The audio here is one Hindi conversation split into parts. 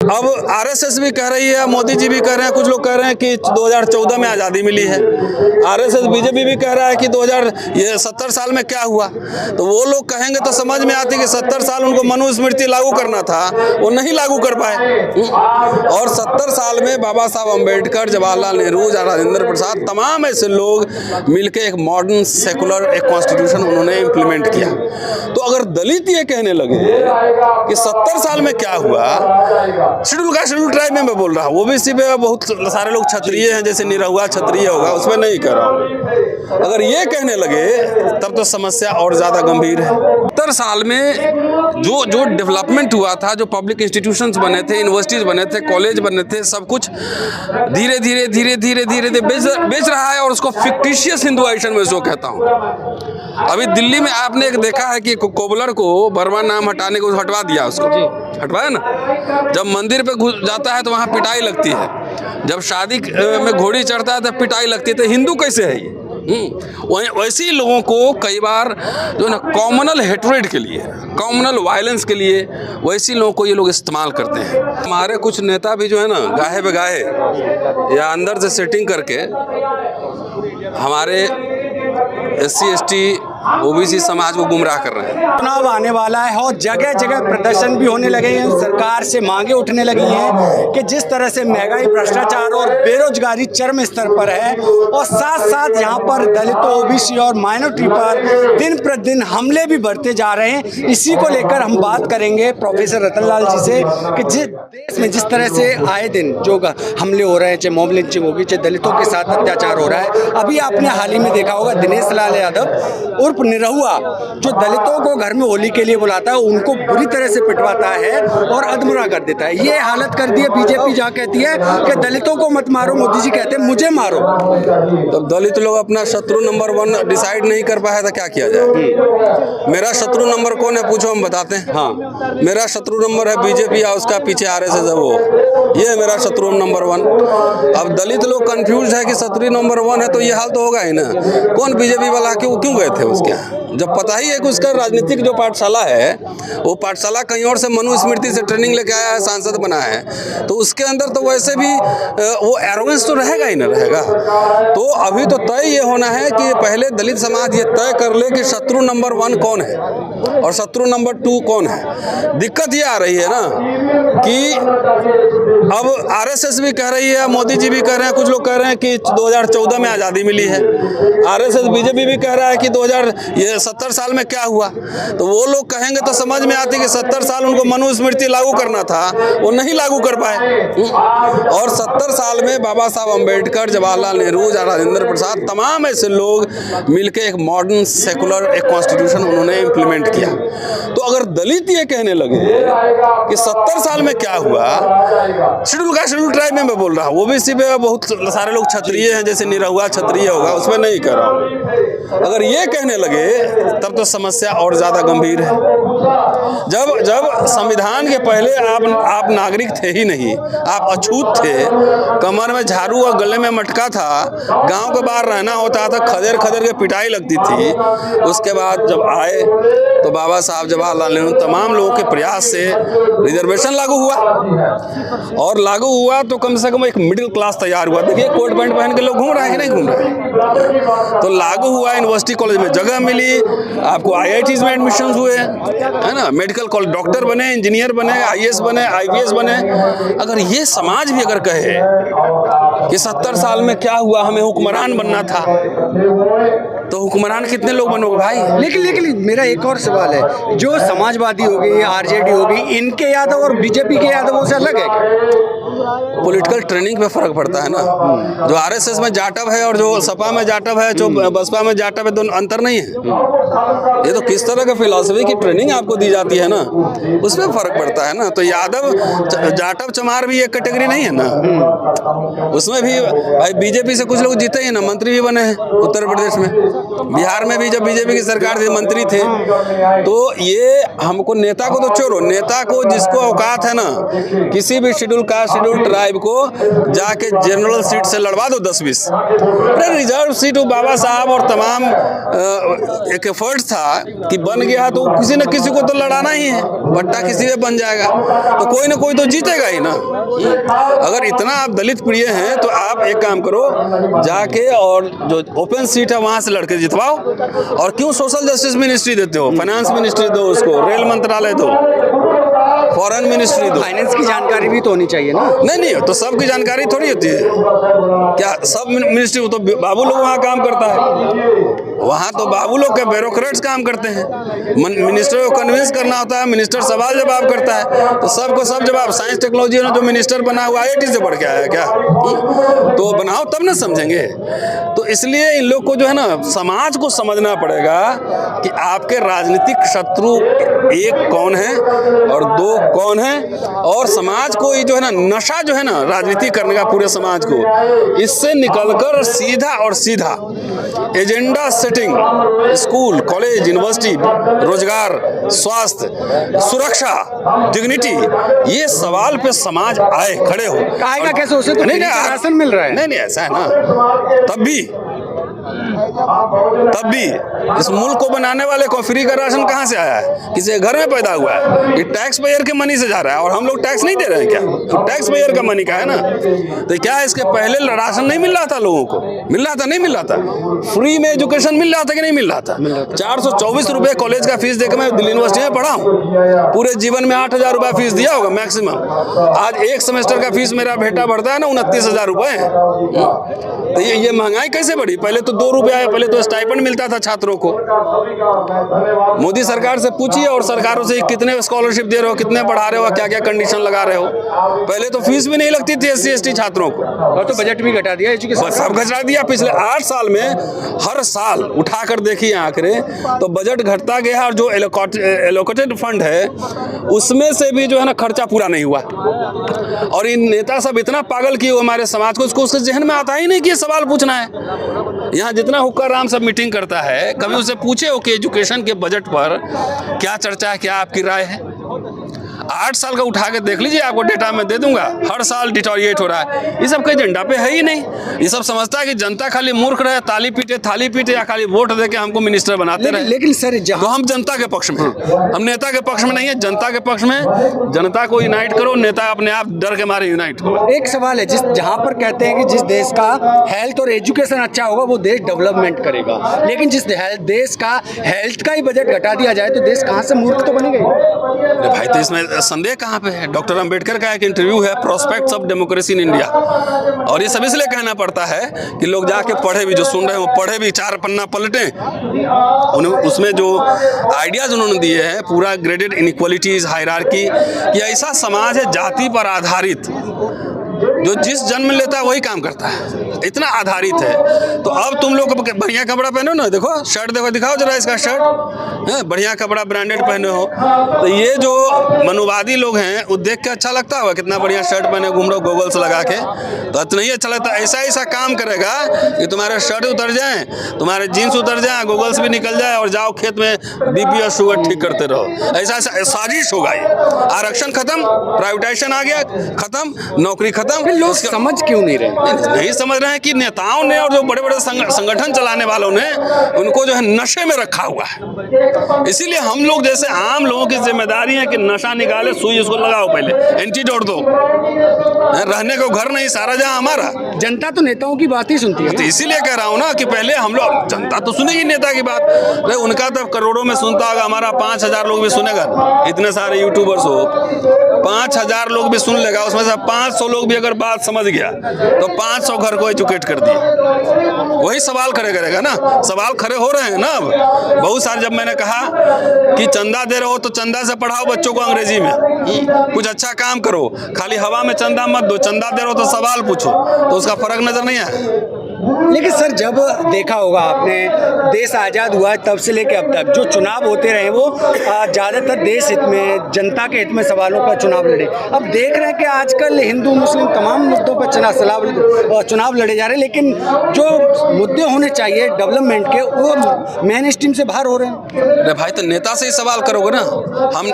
अब आरएसएस भी कह रही है, मोदी जी भी कह रहे हैं, कुछ लोग कह रहे हैं कि 2014 में आज़ादी मिली है। आरएसएस बीजेपी भी कह रहा है कि 2070 साल में क्या हुआ। तो वो लोग कहेंगे तो समझ में आती कि 70 साल उनको मनुस्मृति लागू करना था, वो नहीं लागू कर पाए। और 70 साल में बाबा साहब अम्बेडकर, जवाहरलाल नेहरू, राजेंद्र प्रसाद, तमाम ऐसे लोग मिलकर एक मॉडर्न सेकुलर एक कॉन्स्टिट्यूशन उन्होंने इम्प्लीमेंट किया। तो अगर दलित ये कहने लगे कि 70 साल में क्या हुआ, शेड्यूल ट्राइब में मैं बोल रहा हूँ, ओबीसी पे बहुत सारे लोग क्षत्रिय हैं, जैसे निरहुआ क्षत्रिय होगा, उसमें नहीं कह रहा हूँ। अगर ये कहने लगे तब तो समस्या और ज़्यादा गंभीर है। 70 साल में जो डेवलपमेंट हुआ था, जो पब्लिक इंस्टीट्यूशंस बने थे, यूनिवर्सिटीज़ बने थे, कॉलेज बने थे, सब कुछ धीरे धीरे बेच रहा है और उसको फिक्टिशियस हिंदुआइजेशन में उसको कहता हूँ। अभी दिल्ली में आपने एक देखा है कि कोबलर को बर्मा नाम हटाने को हटवा दिया, उसको हटवाया ना। जब मंदिर पे जाता है तो वहाँ पिटाई लगती है, जब शादी में घोड़ी चढ़ता है तो पिटाई लगती है। तो हिंदू कैसे है ये? वैसे ही लोगों को कई बार जो ना कॉमनल हेट्रेड के लिए, कॉमनल वायलेंस के लिए, वैसे लोगों को ये लोग इस्तेमाल करते हैं। हमारे कुछ नेता भी जो है ना, गाहे बेगाहे या अंदर से सेटिंग करके हमारे SC ST OBC समाज को गुमराह कर रहे हैं। चुनाव आने वाला है और जगह जगह प्रदर्शन भी होने लगे हैं, सरकार से मांगे उठने लगी हैं कि जिस तरह से महंगाई, भ्रष्टाचार और बेरोजगारी चरम स्तर पर है और साथ साथ यहाँ पर दलितों, OBC और माइनॉरिटी पर दिन प्रतिदिन हमले भी बढ़ते जा रहे हैं। इसी को लेकर हम बात करेंगे प्रोफेसर रतनलाल जी से कि जिस देश में जिस तरह से आए दिन जो हमले हो रहे हैं, चाहे मॉब लिंचिंग होगी, चाहे दलितों के साथ अत्याचार हो रहा है। अभी आपने हाल ही में देखा होगा दिनेश लाल यादव उर्फ निरहुआ, जो दलितों को घर में होली के लिए बुलाता है, उनको बुरी तरह से पिटवाता है और अधमरा कर देता है। ये हालत कर दी है बीजेपी, जहाँ कहती है कि दलितों को मत मारो, मोदी जी कहते हैं मुझे मारो। तो दलित लोग अपना शत्रु नंबर 1 डिसाइड नहीं कर पाया तो क्या किया जाए? मेरा शत्रु नंबर कौन है पूछो, हम बताते हैं। हाँ, मेरा शत्रु नंबर है बीजेपी या उसका पीछे RSS है, वो ये है मेरा शत्रु नंबर 1। अब दलित लोग कंफ्यूज है कि शत्रु नंबर 1 है तो ये हाल तो होगा ही ना। कौन बीजेपी वाला क्यों गए थे उसके? जब पता ही है कि उसका राजनीतिक जो पाठशाला है, वो पाठशाला कहीं और से मनुस्मृति से ट्रेनिंग लेके आया है, सांसद बना है, तो उसके अंदर तो वैसे भी वो एरोगेंस तो रहेगा ही ना रहेगा। तो अभी तो तय ये होना है कि पहले दलित समाज ये तय कर ले कि शत्रु नंबर 1 कौन है और शत्रु नंबर 2 कौन है। दिक्कत ये आ रही है ना कि अब RSS भी कह रही है, मोदी जी भी कह रहे हैं, कुछ लोग कह रहे हैं कि 2014 में आज़ादी मिली है। RSS बीजेपी भी कह रहा है कि 2070 साल में क्या हुआ। तो वो लोग कहेंगे तो समझ में आती कि 70 साल उनको मनुस्मृति लागू करना था, वो नहीं लागू कर पाए। और 70 साल में बाबा साहब अम्बेडकर, जवाहरलाल नेहरू, राजेंद्र प्रसाद, तमाम ऐसे लोग मिलकर एक मॉडर्न सेकुलर एक कॉन्स्टिट्यूशन उन्होंने इम्प्लीमेंट किया। तो अगर दलित ये कहने लगे कि 70 साल में क्या हुआ, शेड्यूल ट्राइब में मैं बोल रहा हूँ, OBC पे बहुत सारे लोग क्षत्रिय हैं, जैसे निरहुआ क्षत्रिय होगा, उसमें नहीं कह रहा हूँ। अगर ये कहने लगे तब तो समस्या और ज़्यादा गंभीर है। जब संविधान के पहले आप नागरिक थे ही नहीं, आप अछूत थे, कमर में झाड़ू और गले में मटका था, गांव के बाहर रहना होता था, खदेर के पिटाई लगती थी। उसके बाद जब आए तो बाबा साहब जवाहरलाल नेहरू, तमाम लोगों के प्रयास से रिजर्वेशन लागू हुआ और लागू हुआ तो कम से कम एक मिडिल क्लास तैयार हुआ। देखिए कोट पैंट पहन के लोग घूम रहे हैं कि नहीं घूम रहे हैं। तो लागू हुआ, यूनिवर्सिटी कॉलेज में जगह मिली, आपको IITs में एडमिशन हुए, है ना, मेडिकल कॉलेज, डॉक्टर बने, इंजीनियर बने, IAS बने, IPS बने। अगर ये समाज भी अगर कहे कि 70 साल में क्या हुआ, हमें हुक्मरान बनना था, तो हुक्मरान कितने लोग बनोगे भाई? लेकिन मेरा एक और सवाल है, जो समाजवादी होगी, RJD होगी, इनके यादव और बीजेपी के यादवों से अलग है क्या? पॉलिटिकल ट्रेनिंग पे फर्क पड़ता है ना। जो RSS में जाटव है और जो सपा में जाटव है, जो बसपा में जाटव है, दोनों अंतर नहीं है। ये तो किस तरह का फिलॉसफी की ट्रेनिंग आपको दी जाती है ना, उसमें फर्क पड़ता है ना। तो यादव जाटव चमार भी एक कैटेगरी नहीं है ना, उसमें भी भाई बीजेपी से कुछ लोग जीते ही ना, मंत्री भी बने हैं उत्तर प्रदेश में, बिहार में भी जब बीजेपी की सरकार थी मंत्री थे। तो ये हमको नेता को तो छोड़ो, नेता को जिसको औकात है ना, किसी भी शेड्यूल कास्ट, शेड्यूल ट्राइब को जाके जनरल सीट से लड़वा दो 10-20। अरे रिजर्व सीट वो बाबा साहब और तमाम एक एफर्ट था कि बन गया तो किसी न किसी को तो लड़ाना ही है, पट्टा किसी में बन जाएगा तो कोई ना कोई तो जीतेगा ही ना। अगर इतना आप दलित प्रिय हैं तो आप एक काम करो, जाके और जो ओपन सीट है वहां से लड़के जितवाओ। और क्यों सोशल जस्टिस मिनिस्ट्री देते हो, फाइनेंस मिनिस्ट्री दो, उसको रेल मंत्रालय दो, फॉरेन मिनिस्ट्री दो। फाइनेंस की जानकारी भी तो होनी चाहिए ना। नहीं तो सबकी जानकारी थोड़ी होती है क्या, सब मिनिस्ट्री तो बाबू लोग वहाँ काम करता है, वहाँ तो बाबू लोग के ब्यूरोक्रेट्स काम करते हैं। मिनिस्टर को कन्विंस करना होता है, मिनिस्टर सवाल जवाब करता है तो सबको सब जवाब। साइंस टेक्नोलॉजी ने जो मिनिस्टर बना हुआ IIT से पढ़ के आया क्या? तो बनाओ तब ना समझेंगे। तो इसलिए इन लोग को जो है ना समाज को समझना पड़ेगा कि आपके राजनीतिक शत्रु एक कौन है और दो कौन है, और समाज को ये जो है ना नशा जो है ना राजनीति करने का पूरे समाज को, इससे निकलकर सीधा और सीधा agenda setting, school college university, रोजगार, स्वास्थ्य, सुरक्षा, डिग्निटी, ये सवाल पे समाज आए खड़े हो। आएगा कैसे? उसे तो नहीं राशन मिल रहा है। नहीं ऐसा है ना, तब भी इस मुल्क को बनाने वाले को फ्री का राशन कहाँ से आया है? किसी के घर में पैदा हुआ है? ये टैक्स पेयर के मनी से जा रहा है और हम लोग टैक्स नहीं दे रहे हैं क्या? तो टैक्स पेयर का मनी का है ना। तो क्या इसके पहले राशन नहीं मिल रहा था लोगों को? मिल रहा था, नहीं मिल रहा था? फ्री में एजुकेशन मिल रहा था कि नहीं मिल रहा था? 424 रुपये कॉलेज का फीस देकर मैं दिल्ली यूनिवर्सिटी में पढ़ा हूँ, पूरे जीवन में 8,000 रुपया फीस दिया होगा मैक्सिमम। आज एक सेमेस्टर का फीस मेरा बेटा भरता है ना 29,000 रुपये। तो ये महंगाई कैसे बढ़ी? पहले तो 2 रुपया है, पहले तो स्टाइपेंड मिलता था छात्रों को। मोदी सरकार से पूछिए और सरकारों से कितने स्कॉलरशिप दे रहे हो, कितने बढ़ा रहे हो, क्या क्या कंडीशन लगा रहे हो। पहले तो फीस भी नहीं लगती थी SC ST छात्रों को, और तो बजट भी घटा दिया एजुकेशन, सब घटा दिया। पिछले 8 साल में हर साल उठाकर देखिए आंकड़े तो बजट घटता गया, और जो एलोकेटेड फंड है उसमें से भी जो है ना खर्चा पूरा नहीं हुआ। और इन नेता सब इतना पागल किए हमारे समाज को, उसके जहन में आता ही नहीं कि ये सवाल पूछना है। यहाँ जितना हुक्का राम सब मीटिंग करता है, कभी उसे पूछे हो कि एजुकेशन के बजट पर क्या चर्चा है, क्या आपकी राय है? 8 साल का उठा के देख लीजिए, आपको डेटा में दे दूंगा। हर साल डिटोरिएट हो रहा है। ये सब के एजेंडा पे है ही नहीं। ये सब समझता है कि जनता खाली मूर्ख रहे, ताली पीटे, थाली पीटे, या खाली वोट दे के हमको मिनिस्टर बनाते रहे। लेकिन सर तो हम जनता के पक्ष में हैं, हम नेता के पक्ष में नहीं है, जनता के पक्ष में। जनता को यूनाइट करो, नेता अपने आप डर के मारे यूनाइट हो। एक सवाल है, जहाँ पर कहते हैं कि जिस देश का हेल्थ और एजुकेशन अच्छा होगा वो देश डेवलपमेंट करेगा, लेकिन जिस देश का हेल्थ का ही बजट घटा दिया जाए तो देश कहाँ से मूर्ख तो बनेगा? अरे भाई, तो इसमें संदेह कहाँ पे है? डॉक्टर अंबेडकर का एक इंटरव्यू है, prospects of democracy in India, और ये सब इसलिए कहना पड़ता है कि लोग जाके पढ़े भी, जो सुन रहे हैं वो पढ़े भी, 4 पन्ना पलटें। उसमें जो आइडियाज उन्होंने दिए हैं, पूरा ग्रेडेड इनइक्वालिटीज, हायरार्की, कि ऐसा समाज है जाति पर आधारित, जो जिस जन्म लेता है वही काम करता है, इतना आधारित है। तो अब तुम लोग बढ़िया कपड़ा पहनो ना, देखो शर्ट, देखो दिखाओ जरा इसका शर्ट, बढ़िया कपड़ा ब्रांडेड पहने हो। तो ये जो मनुवादी लोग हैं वो देख के अच्छा लगता होगा, कितना बढ़िया शर्ट पहने घूम रहे हो गोगल्स लगा के, तो इतना ही अच्छा लगता है। ऐसा काम करेगा कि तुम्हारे शर्ट उतर जाए, तुम्हारे जीन्स उतर जाए, गोगल्स भी निकल जाए, और जाओ खेत में BP और शुगर ठीक करते रहो। ऐसा साजिश होगा ये। आरक्षण खत्म, प्राइवेटाइजेशन आ गया, खत्म, नौकरी खत्म। लोग समझ क्यों नहीं रहे? नहीं समझ रहे हैं कि नेताओं ने और जो बड़े बड़े संगठन चलाने वालों ने उनको जो है नशे में रखा हुआ है। इसीलिए हम लोग जैसे आम लोगों की जिम्मेदारी है कि नशा निकाले, सुई उसको लगाओ, पहले एंटीडोट दो। रहने को घर नहीं, सारा जहां हमारा। जनता तो नेताओं की बात ही सुनती है, तो इसीलिए कह रहा हूँ ना कि पहले हम लोग, जनता तो सुनेगी नेता की बात, उनका तो करोड़ों में सुनता होगा, हमारा 5,000 लोग भी सुनेगा। इतने सारे यूट्यूबर्स हो, 5,000 लोग भी सुन लेगा, उसमें से 500 लोग भी अगर बात समझ गया तो 500 घर को एजुकेट कर दिया। वही सवाल खड़े करेगा ना, सवाल खड़े हो रहे हैं ना अब बहुत सारे। जब मैंने कहा कि चंदा दे रहे हो तो चंदा से पढ़ाओ बच्चों को अंग्रेजी में, कुछ अच्छा काम करो, खाली हवा में चंदा मत दो। चंदा दे रहे हो तो सवाल पूछो, तो उसका फर्क नजर नहीं आया। लेकिन सर, जब देखा होगा आपने, देश आज़ाद हुआ है तब से लेकर अब तक जो चुनाव होते रहे वो ज़्यादातर देश हित में, जनता के हित में सवालों पर चुनाव लड़े। अब देख रहे हैं कि आजकल हिंदू मुस्लिम तमाम मुद्दों पर चुनाव लड़े जा रहे हैं, लेकिन जो मुद्दे होने चाहिए डेवलपमेंट के वो मेन स्ट्रीम से बाहर हो रहे हैं। अरे भाई, तो नेता से ही सवाल करोगे ना।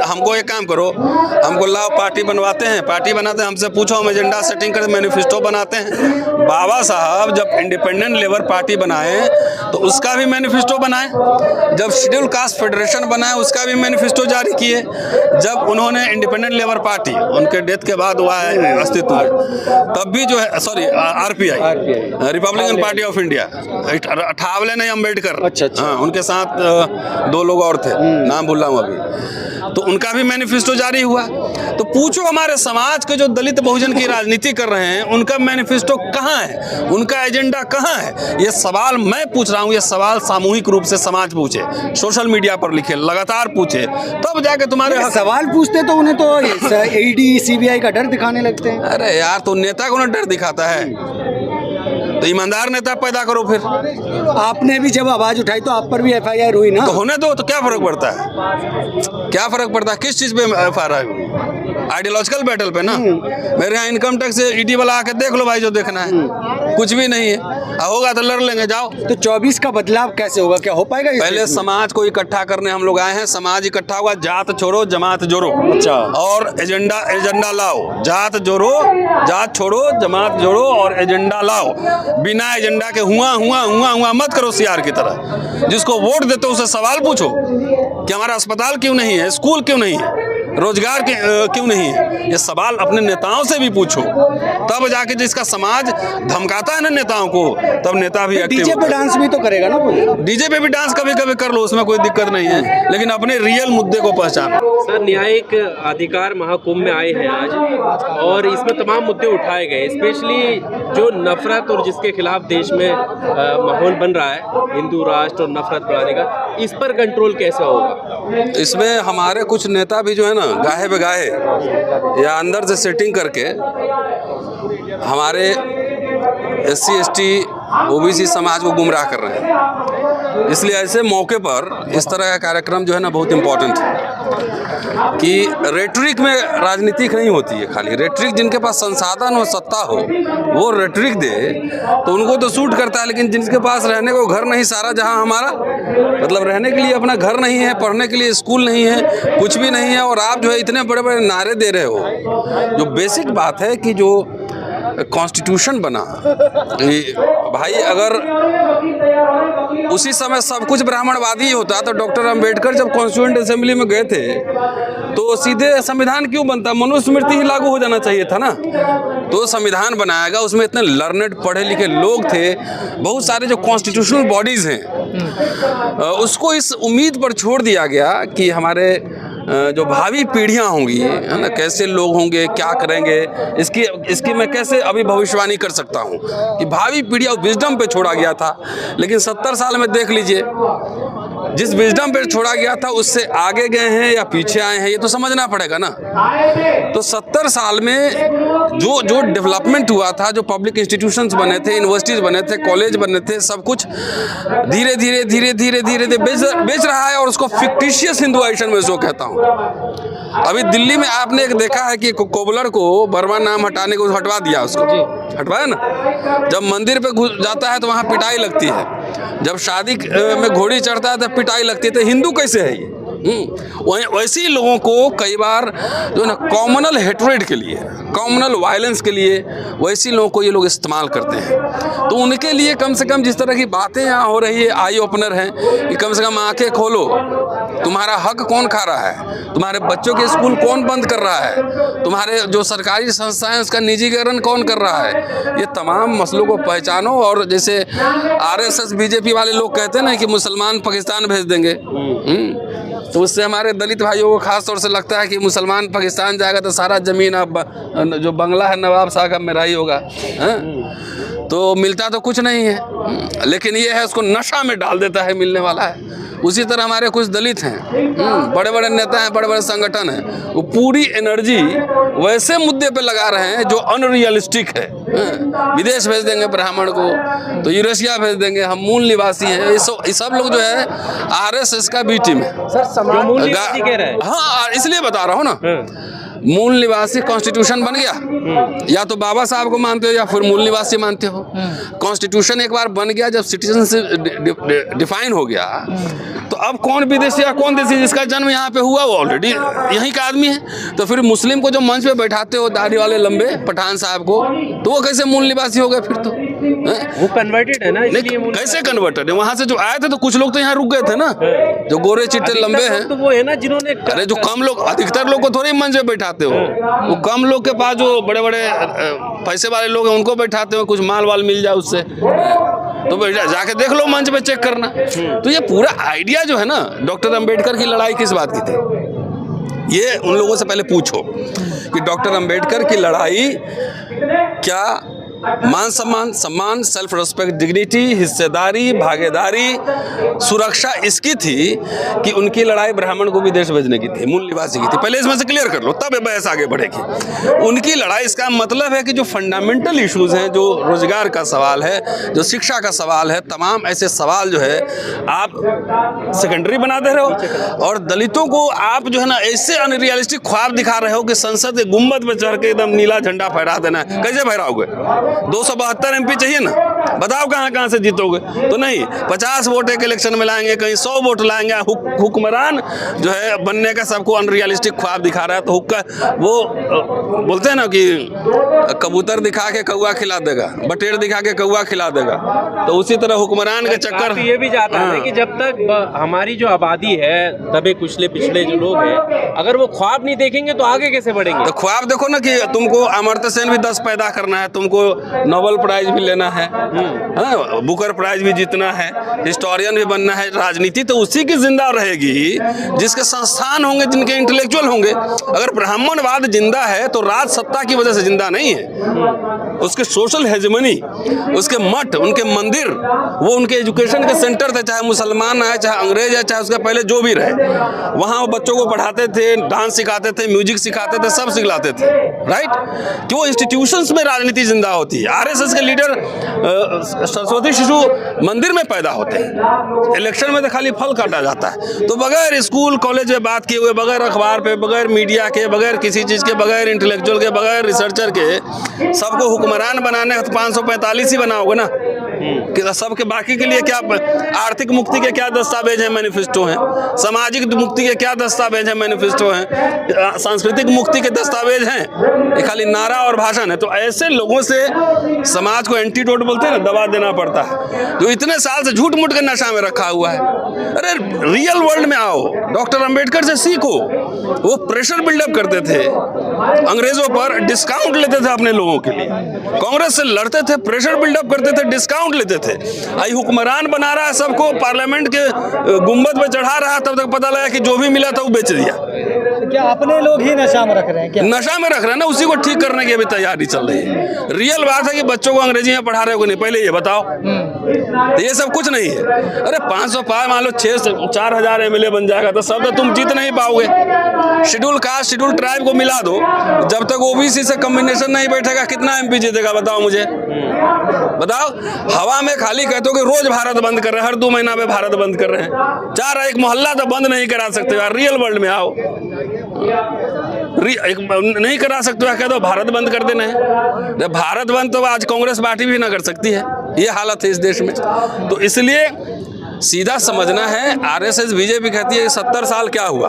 हमको एक काम करो, हमको लाओ पार्टी बनवाते हैं, पार्टी बनाते हैं, हमसे पूछो, हम एजेंडा सेटिंग करते, मैनिफेस्टो बनाते हैं। बाबा साहब जब इंडिपेंडेंट लेबर पार्टी बनाए तो उसका भी मैनिफेस्टो बनाए, जब शेड्यूल कास्ट फेडरेशन बनाए उसका भी मैनिफेस्टो जारी किए, जब उन्होंने इंडिपेंडेंट लेबर पार्टी उनके डेथ के बाद हुआ है अस्तित्व में, तब भी जो है, sorry RPI Republican Party of India, Thawale नहीं अम्बेडकर, अच्छा। हाँ, उनके साथ 2 लोग और थे, नाम भूल रहा हूँ अभी, तो उनका भी मैनिफेस्टो जारी हुआ। तो पूछो हमारे समाज के जो दलित बहुजन की राजनीति कर रहे हैं उनका मैनिफेस्टो कहाँ है, उनका एजेंडा कहाँ है? ये सवाल मैं पूछ रहा हूँ, ये सवाल सामूहिक रूप से समाज पूछे, सोशल मीडिया पर लिखे, लगातार पूछे, तब जाके तुम्हारे सवाल पूछते तो उन्हें तो ED CBI का डर दिखाने लगते हैं। अरे यार, तो नेता को ना डर दिखाता है, तो ईमानदार नेता पैदा करो। फिर आपने भी जब आवाज उठाई तो आप पर भी FIR हुई ना, तो होने दो, तो क्या फर्क पड़ता है? क्या फर्क पड़ता है? किस चीज पे FIR हुई? आइडियोलॉजिकल बैटल पे ना। मेरे यहाँ इनकम टैक्स से ED वाला आके देख लो भाई, जो देखना है, कुछ भी नहीं है, होगा तो लड़ लेंगे, जाओ। तो 24 का बदलाव कैसे होगा, क्या हो पाएगा? पहले समाज को इकट्ठा करने हम लोग आए हैं, समाज इकट्ठा होगा, जात छोड़ो जमात जोड़ो। अच्छा। और एजेंडा लाओ, जात जोड़ो, जात छोड़ो, जमात जोड़ो और एजेंडा लाओ। बिना एजेंडा के हुआ मत करो CR की तरह। जिसको वोट देते हो उसे सवाल पूछो कि हमारा अस्पताल क्यों नहीं है, स्कूल क्यों नहीं है, रोजगार क्यों नहीं है। ये सवाल अपने नेताओं से भी पूछो, तब जाके जिसका समाज धमकाता है ना नेताओं को, तब नेता भी एक्टिव। डीजे पे डांस भी तो करेगा ना कोई? डीजे पे भी डांस कभी कभी कर लो, उसमें कोई दिक्कत नहीं है, लेकिन अपने रियल मुद्दे को पहचानो। सर, न्यायिक अधिकार महाकुंभ में आए हैं आज, और इसमें तमाम मुद्दे उठाए गए, स्पेशली जो नफरत और जिसके खिलाफ देश में माहौल बन रहा है, हिंदू राष्ट्र और नफरत बढ़ाने का, इस पर कंट्रोल कैसा होगा? इसमें हमारे कुछ नेता भी जो है ना, गाहे बेगाहे या अंदर से सेटिंग करके हमारे SC ST OBC समाज को गुमराह कर रहे हैं। इसलिए ऐसे मौके पर इस तरह का कार्यक्रम जो है ना बहुत इम्पोर्टेंट है कि रेटरिक में राजनीतिक नहीं होती है। खाली रेटरिक, जिनके पास संसाधन और सत्ता हो वो रेटरिक दे तो उनको तो सूट करता है, लेकिन जिनके पास रहने को घर नहीं, सारा जहां हमारा मतलब रहने के लिए अपना घर नहीं है, पढ़ने के लिए स्कूल नहीं है, कुछ भी नहीं है, और आप जो है इतने बड़े बड़े नारे दे रहे हो। जो बेसिक बात है कि जो कॉन्स्टिट्यूशन बना भाई, अगर उसी समय सब कुछ ब्राह्मणवादी होता तो डॉक्टर अंबेडकर जब कॉन्स्टिट्यूएंट असेंबली में गए थे तो सीधे संविधान क्यों बनता? मनुस्मृति ही लागू हो जाना चाहिए था ना। तो संविधान बनाएगा, उसमें इतने लर्नेड पढ़े लिखे लोग थे, बहुत सारे जो कॉन्स्टिट्यूशनल बॉडीज हैं, उसको इस उम्मीद पर छोड़ दिया गया कि हमारे जो भावी पीढ़ियां होंगी, है ना, कैसे लोग होंगे, क्या करेंगे, इसकी मैं कैसे अभी भविष्यवाणी कर सकता हूं कि भावी पीढ़ियां विजडम पे छोड़ा गया था। लेकिन 70 साल में देख लीजिए, जिस विजडम पे छोड़ा गया था उससे आगे गए हैं या पीछे आए हैं, ये तो समझना पड़ेगा ना। तो 70 साल में जो डेवलपमेंट हुआ था, जो पब्लिक इंस्टीट्यूशंस बने थे, यूनिवर्सिटीज बने थे, कॉलेज बने थे, सब कुछ धीरे धीरे बेच रहा है, और उसको फिक्टिशियस हिंदुआइजेशन में उसको कहता हूँ। अभी दिल्ली में आपने एक देखा है कि कोबलर को बर्मा नाम हटाने को हटवा दिया, उसको हटवाया ना। जब मंदिर पे जाता है तो वहाँ पिटाई लगती है, जब शादी में घोड़ी चढ़ता है तो पिटाई लगती है। तो हिंदू कैसे है ये? वैसे ही लोगों को कई बार जो ना कॉमनल हेट्रेड के लिए, कॉमनल वायलेंस के लिए वैसे लोगों को ये लोग इस्तेमाल करते हैं। तो उनके लिए कम से कम जिस तरह की बातें यहाँ हो रही है, आई ओपनर हैं कि कम से कम आंखें खोलो, तुम्हारा हक कौन खा रहा है, तुम्हारे बच्चों के स्कूल कौन बंद कर रहा है, तुम्हारे जो सरकारी संस्थाएं उसका निजीकरण कौन कर रहा है, ये तमाम मसलों को पहचानो। और जैसे RSS BJP वाले लोग कहते हैं ना कि मुसलमान पाकिस्तान भेज देंगे, तो उससे हमारे दलित भाइयों को खास तौर से लगता है कि मुसलमान पाकिस्तान जाएगा तो सारा ज़मीन अब जो बंगला है नवाब शाह का मेरा ही होगा, तो मिलता तो कुछ नहीं है, लेकिन ये है उसको नशा में डाल देता है मिलने वाला है। उसी तरह हमारे कुछ दलित हैं, बड़े बड़े नेता हैं, बड़े बड़े संगठन हैं, वो पूरी एनर्जी वैसे मुद्दे पे लगा रहे हैं जो अनरियलिस्टिक है। विदेश भेज देंगे ब्राह्मण को, तो यूरेशिया भेज देंगे, हम मूल निवासी हैं। ये सब लोग जो है आरएसएस का बी टीम है। जो मूल निवासी कह रहे हैं। हाँ, इसलिए बता रहा हूँ ना, मूल निवासी कॉन्स्टिट्यूशन बन गया, या तो बाबा साहब को मानते हो या फिर मूल निवासी मानते हो। कॉन्स्टिट्यूशन एक बार बन गया, जब सिटीजनशिप डिफाइन हो गया, तो अब कौन विदेशी या कौन देशी, जिसका जन्म यहाँ पे हुआ वो ऑलरेडी यहीं का आदमी है। तो फिर मुस्लिम को जो मंच पे बैठाते हो दाढ़ी वाले लंबे पठान साहब को, तो वो कैसे मूल निवासी हो गए फिर? तो वो कन्वर्टेड है ना, इसलिए कैसे कन्वर्टेड है? वहां से जो आए थे तो कुछ लोग तो यहाँ रुक गए थे ना, जो गोरे चिट्टे लंबे हैं। तो वो है ना जिन्होंने, अरे जो कम लोग, अधिकतर लोग को थोड़े ही मंच पे बैठाते हो, वो कम लोग के पास जो बड़े बड़े पैसे वाले लोग हैं उनको बैठाते हो, कुछ माल वाल मिल जाए उससे, तो जाके देख लो मंच पे, चेक करना। तो ये पूरा आइडिया जो है ना, डॉक्टर अंबेडकर की लड़ाई किस बात की थी, ये उन लोगों से पहले पूछो कि डॉक्टर अंबेडकर की लड़ाई क्या मान सम्मान, सेल्फ रिस्पेक्ट, डिग्निटी, हिस्सेदारी, भागीदारी, सुरक्षा इसकी थी कि उनकी लड़ाई ब्राह्मण को विदेश भेजने की थी, मूल निवासी की थी। पहले इसमें से क्लियर कर लो, तब बहस आगे बढ़ेगी। उनकी लड़ाई, इसका मतलब है कि जो फंडामेंटल इश्यूज हैं, जो रोजगार का सवाल है, जो शिक्षा का सवाल है, तमाम ऐसे सवाल जो है आप सेकेंडरी बना दे रहे हो, और दलितों को आप जो है ना ऐसे अनरियलिस्टिक ख्वाब दिखा रहे हो कि संसद के गुम्बद पे चढ़ के एकदम नीला झंडा फहरा देना है। कैसे फहराओगे? 272 एमपी चाहिए ना, बताओ कहाँ से जीतोगे? तो नहीं, 50 वोट एक इलेक्शन में लाएंगे, कहीं 100 वोट लाएंगे। हुक्मरान जो है बनने का सबको अनरियलिस्टिक ख्वाब दिखा रहा है। तो वो बोलते हैं ना कि कबूतर दिखा के कौवा खिला देगा, बटेर दिखा के कौवा खिला देगा, तो उसी तरह हुक्मरान के चक्कर ये भी जाता है कि जब तक हमारी जो आबादी है, दबे कुचले पिछड़े जो लोग हैं, अगर वो ख्वाब नहीं देखेंगे तो आगे कैसे बढ़ेंगे? तो ख्वाब देखो ना कि तुमको अमर्त्य सेन भी 10 पैदा करना है, तुमको नोबेल प्राइज भी लेना है, बुकर प्राइज भी जीतना है, हिस्टोरियन भी बनना है। राजनीति तो उसी की जिंदा रहेगी जिसके संस्थान होंगे, जिनके इंटेलेक्चुअल होंगे। अगर ब्राह्मणवाद जिंदा है तो राज सत्ता की वजह से जिंदा नहीं है, उसके सोशल हेजमनी, उसके मठ, उनके मंदिर, वो उनके एजुकेशन के सेंटर थे, चाहे मुसलमान है, चाहे अंग्रेज है, चाहे उसके पहले जो भी रहे। वहाँ वो बच्चों को पढ़ाते थे, डांस सिखाते थे, म्यूजिक सिखाते थे, सब सिखलाते थे, राइट? कि वो इंस्टीट्यूशंस में राजनीति जिंदा होती है। आरएसएस के लीडर सरस्वती शिशु मंदिर में पैदा होते हैं, इलेक्शन में तो खाली फल काटा जाता है। तो बगैर स्कूल कॉलेज में बात किए हुए, बगैर अखबार पे, बगैर मीडिया के, बगैर किसी चीज़ के, बगैर इंटेलेक्चुअल के, बगैर रिसर्चर के सबको हुक्मरान बनाने का 545 ही बनाओगे ना, कि सबके बाकी के लिए क्या आर्थिक मुक्ति के क्या दस्तावेज हैं, मैनिफेस्टो हैं, सामाजिक मुक्ति के क्या दस्तावेज हैं, मैनिफेस्टो हैं, सांस्कृतिक मुक्ति के दस्तावेज हैं, ये खाली नारा और भाषण है। तो ऐसे लोगों से समाज को एंटीडोट बोलते हैं ना, दवा देना पड़ता है, जो इतने साल से झूठ मूठ के नशा में रखा हुआ है। अरे रियल वर्ल्ड में आओ, डॉक्टर अंबेडकर से सीखो। वो प्रेशर बिल्डअप करते थे, अंग्रेजों पर डिस्काउंट लेते थे अपने लोगों के लिए, कांग्रेस से लड़ते थे, प्रेशर बिल्डअप करते थे, डिस्काउंट लेते थे। आई हुक्मरान बना रहा है सबको, पार्लियामेंट के गुंबद पे चढ़ा रहा है, तब तक पता लगा कि जो भी मिला था वो बेच दिया। क्या अपने लोग ही नशा में रख रहे हैं क्या? नशा में रख रहे हैं ना, उसी को ठीक करने की अभी तैयारी चल रही है। रियल बात है कि बच्चों को अंग्रेजी में पढ़ा रहे हो कि नहीं, पहले ये बताओ। तो ये सब कुछ नहीं है। अरे 505 मान लो 4,000 एमएलए बन जाएगा तो सब तो तुम जीत नहीं पाओगे। शेड्यूल कास्ट, शेड्यूल ट्राइब को मिला दो, जब तक ओबीसी से कॉम्बिनेशन नहीं बैठेगा कितना एमपी जीतेगा बताओ मुझे, बताओ। हवा में खाली कहते हो कि रोज भारत बंद कर रहे हैं, हर 2 महीना में भारत बंद कर रहे हैं, 4 एक मोहल्ला तो बंद नहीं करा सकते यार। रियल वर्ल्ड में आओ, नहीं करा सकते हो, कह दो भारत बंद कर देना है। भारत बंद तो आज कांग्रेस पार्टी भी ना कर सकती है, ये हालत है इस देश में। तो इसलिए सीधा समझना है, आरएसएस बीजेपी कहती है कि 70 साल क्या हुआ।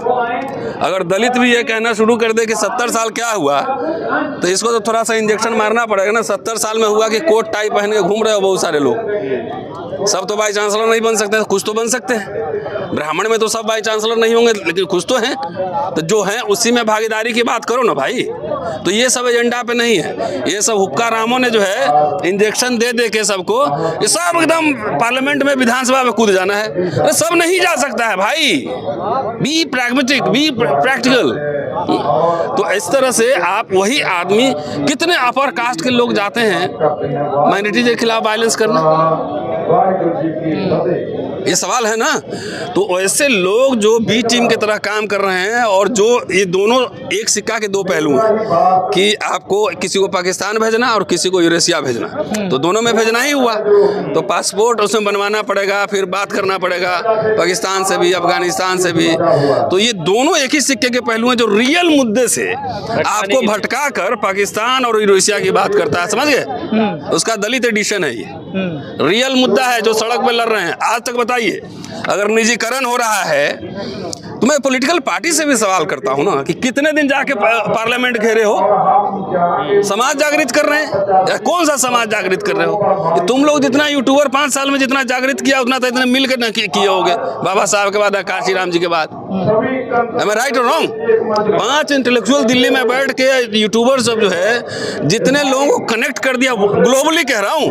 अगर दलित भी ये कहना शुरू कर दे कि 70 साल क्या हुआ, तो इसको तो थोड़ा सा इंजेक्शन मारना पड़ेगा ना। 70 साल में हुआ कि कोट टाई पहन के घूम रहे हो बहुत सारे लोग। सब तो बाई चांसलर नहीं बन सकते, कुछ तो बन सकते हैं। ब्राह्मण में तो सब बाई चांसलर नहीं होंगे, लेकिन कुछ तो हैं। तो जो हैं उसी में भागीदारी की बात करो ना भाई। तो ये सब एजेंडा पे नहीं है। ये सब हुक्का रामों ने जो है इंजेक्शन दे दे के सबको, ये सब एकदम पार्लियामेंट में, विधानसभा में कूद जाना है। अरे सब नहीं जा सकता है भाई। Be pragmatic, be practical. तो इस तरह से आप वही आदमी, कितने अपर कास्ट के लोग जाते हैं माइनॉरिटी के खिलाफ वायलेंस करना। ये सवाल है ना। तो ऐसे लोग जो बी टीम की तरह काम कर रहे हैं और जो ये दोनों एक सिक्का के दो पहलू हैं कि आपको किसी को पाकिस्तान भेजना और किसी को यूरेशिया भेजना, तो दोनों में भेजना ही हुआ। तो पासपोर्ट उसमें बनवाना पड़ेगा, फिर बात करना पड़ेगा पाकिस्तान से भी, अफगानिस्तान से भी। तो ये दोनों एक ही सिक्के के पहलू हैं जो रियल मुद्दे से आपको भटका कर पाकिस्तान और यूरेशिया की बात करता है, समझ गए? उसका दलित एडिशन है ये। रियल मुद्दा है जो सड़क पे लड़ रहे हैं। आज तक बताइए, अगर निजीकरण हो रहा है तो मैं पॉलिटिकल पार्टी से भी सवाल करता हूं ना कि कितने दिन जाके पार्लियामेंट घेरे हो, समाज जागृत कर रहे हैं या कौन सा समाज जागृत कर रहे हो? तुम लोग जितना यूट्यूबर 5 साल में जितना जागृत किया उतना तो इतने मिलकर न किए होगे, बाबा साहब के बाद, काशी राम जी के बाद। Am I right or wrong? 5 intellectual Delhi में बैठ के यूट्यूबर सब जो है जितने लोगों को कनेक्ट कर दिया, ग्लोबली कह रहा हूँ,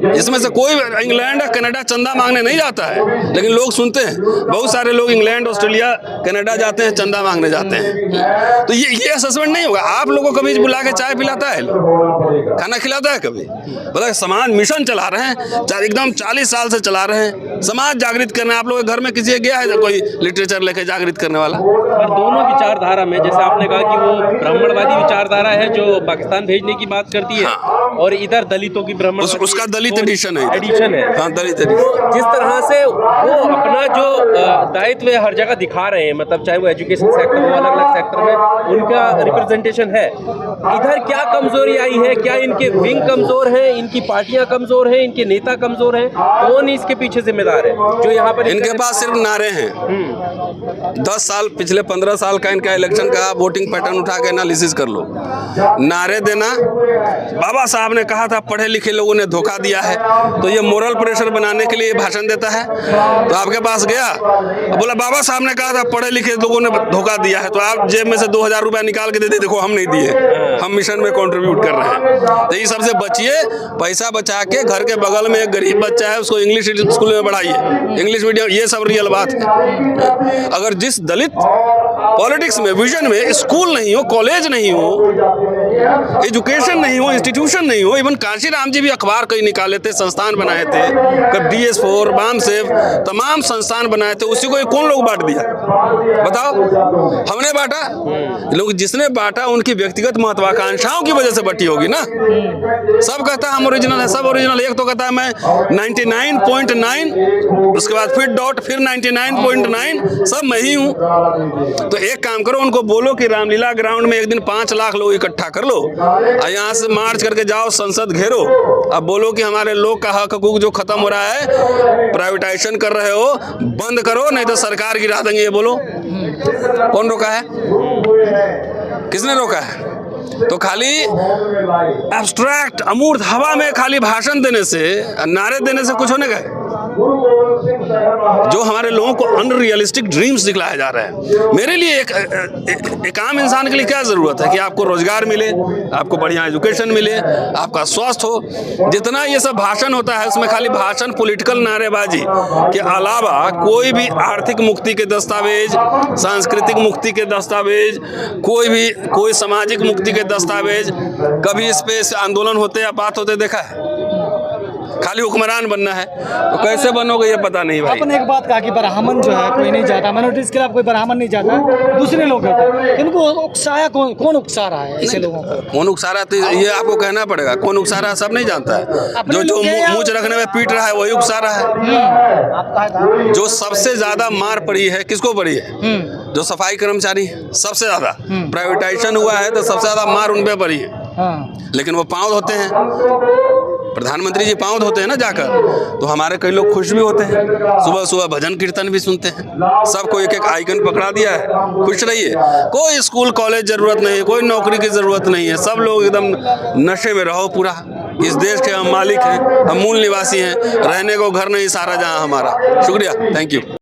इसमें से कोई इंग्लैंड या कनाडा चंदा मांगने नहीं जाता है, लेकिन लोग सुनते हैं। बहुत सारे लोग इंग्लैंड, ऑस्ट्रेलिया, कनाडा जाते हैं, चंदा मांगने जाते हैं। तो ये असेसमेंट नहीं होगा। आप लोगों को कभी बुला के चाय पिलाता है, खाना खिलाता है कभी? मतलब समाज मिशन चला रहे हैं, एकदम 40 साल से चला रहे हैं, समाज जागृत करना। आप लोगों के घर में किसी गया है कोई लिटरेचर लेके जागृत करने वाला? पर दोनों विचारधारा में, जैसे आपने कहा कि वो ब्राह्मणवादी विचारधारा है जो पाकिस्तान भेजने की बात करती है, और इधर दलितों की ब्राह्मण, उसका दलित एडिशन है। हाँ, दलित एडिशन। जिस तरह से वो अपना जो दायित्व हर जगह दिखा रहे हैं, मतलब चाहे वो एजुकेशन सेक्टर हो, अलग अलग सेक्टर में उनका रिप्रेजेंटेशन है। इधर क्या कमजोरी आई है? क्या इनके विंग कमजोर हैं, इनकी पार्टियां कमजोर हैं, इनके नेता कमजोर हैं? कौन इसके पीछे जिम्मेदार है जो यहाँ पर? इनके पास सिर्फ नारे हैं। 10 साल, पिछले 15 साल का इनका इलेक्शन का वोटिंग पैटर्न उठा के एनालिसिस कर लो। नारे देना, बाबा साहब ने कहा था पढ़े लिखे लोगों ने धोखा दिया है, तो ये मोरल प्रेशर बनाने के लिए भाषण देता है। तो आपके पास गया, बोला बाबा साहब ने कहा था पढ़े लिखे लोगों ने धोखा दिया है, तो आप जेब में से 2000 रुपया निकाल के दे दे, देखो हम नहीं दिए, हम मिशन में कंट्रीब्यूट कर रहे हैं। तो ये सबसे बचिए, पैसा बचा के घर के बगल में एक गरीब बच्चा है उसको इंग्लिश स्कूल में पढ़ाइए, इंग्लिश मीडियम। ये सब रियल बात है। अगर जिस दलित पॉलिटिक्स में, विजन में स्कूल नहीं हो, कॉलेज नहीं हो, एजुकेशन नहीं हो, इंस्टीट्यूशन नहीं हो, इवन काशी राम जी भी अखबार कई निकाले थे, संस्थान बनाए थे, कब DS4, बामसेव, तमाम संस्थान बनाए थे, उसी को कौन लोग बांट दिया? बताओ, हमने बांटा? लोग जिसने बांटा उनकी व्यक्तिगत महत्वाकांक्षाओं की वजह से बटी होगी ना। सब कहता है हम ओरिजिनल है, सब ओरिजिनल। एक तो कहता है मैं 99.9, उसके बाद फिर डॉट, फिर 99.9, सब मैं ही हूँ। तो एक काम करो, उनको बोलो कि रामलीला ग्राउंड में एक दिन 5 लाख लोग इकट्ठा कर लो और यहाँ से मार्च करके जाओ, संसद घेरो। अब बोलो कि हमारे लोग का हक हकूक जो खत्म हो रहा है, प्राइवेटाइजेशन कर रहे हो, बंद करो, नहीं तो सरकार गिरा देंगे। ये बोलो, कौन रोका है? किसने रोका है? तो खाली एब्स्ट्रैक्ट, अमूर्त हवा में खाली भाषण देने से, नारे देने से कुछ होने का? जो हमारे लोगों को अनरियलिस्टिक ड्रीम्स दिखलाए जा रहे हैं। मेरे लिए एक आम इंसान के लिए क्या जरूरत है कि आपको रोजगार मिले, आपको बढ़िया एजुकेशन मिले, आपका स्वास्थ्य हो। जितना ये सब भाषण होता है उसमें खाली भाषण, पॉलिटिकल नारेबाजी के अलावा कोई भी आर्थिक मुक्ति के दस्तावेज, सांस्कृतिक मुक्ति के दस्तावेज, कोई सामाजिक मुक्ति के दस्तावेज, कभी इस पे आंदोलन होते या बात होते देखा है? खाली हुक्मरान बनना है, तो कैसे बनोगे ये पता नहीं भाई। आपने एक बात कहा कि ब्राह्मण जो है कोई नहीं जाता, माइनॉरिटीज के खिलाफ कोई ब्राह्मण नहीं जाता, दूसरे लोग हैं। इनको उकसाया कौन उकसा रहा है ऐसे लोगों को? कौन उकसा रहा है? तो ये आपको कहना पड़ेगा, कौन उकसा रहा है सब नहीं जानता है। जो मूंछ रखने में पीट रहा है वही उकसा रहा है। जो सबसे ज्यादा मार पड़ी है, किसको पड़ी है? जो सफाई कर्मचारी, सबसे ज्यादा प्राइवेटाइजेशन हुआ है तो सबसे ज्यादा मार उन पे पड़ी है। लेकिन वो पाँव धोते हैं, प्रधानमंत्री जी पाँव धोते हैं ना जाकर, तो हमारे कई लोग खुश भी होते हैं, सुबह सुबह भजन कीर्तन भी सुनते हैं। सबको एक एक आइकन पकड़ा दिया है, खुश रहिए। कोई स्कूल कॉलेज जरूरत नहीं है, कोई नौकरी की जरूरत नहीं है, सब लोग एकदम नशे में रहो पूरा। इस देश के हम मालिक हैं, हम मूल निवासी हैं, रहने को घर नहीं सारा जहां हमारा। शुक्रिया, थैंक यू।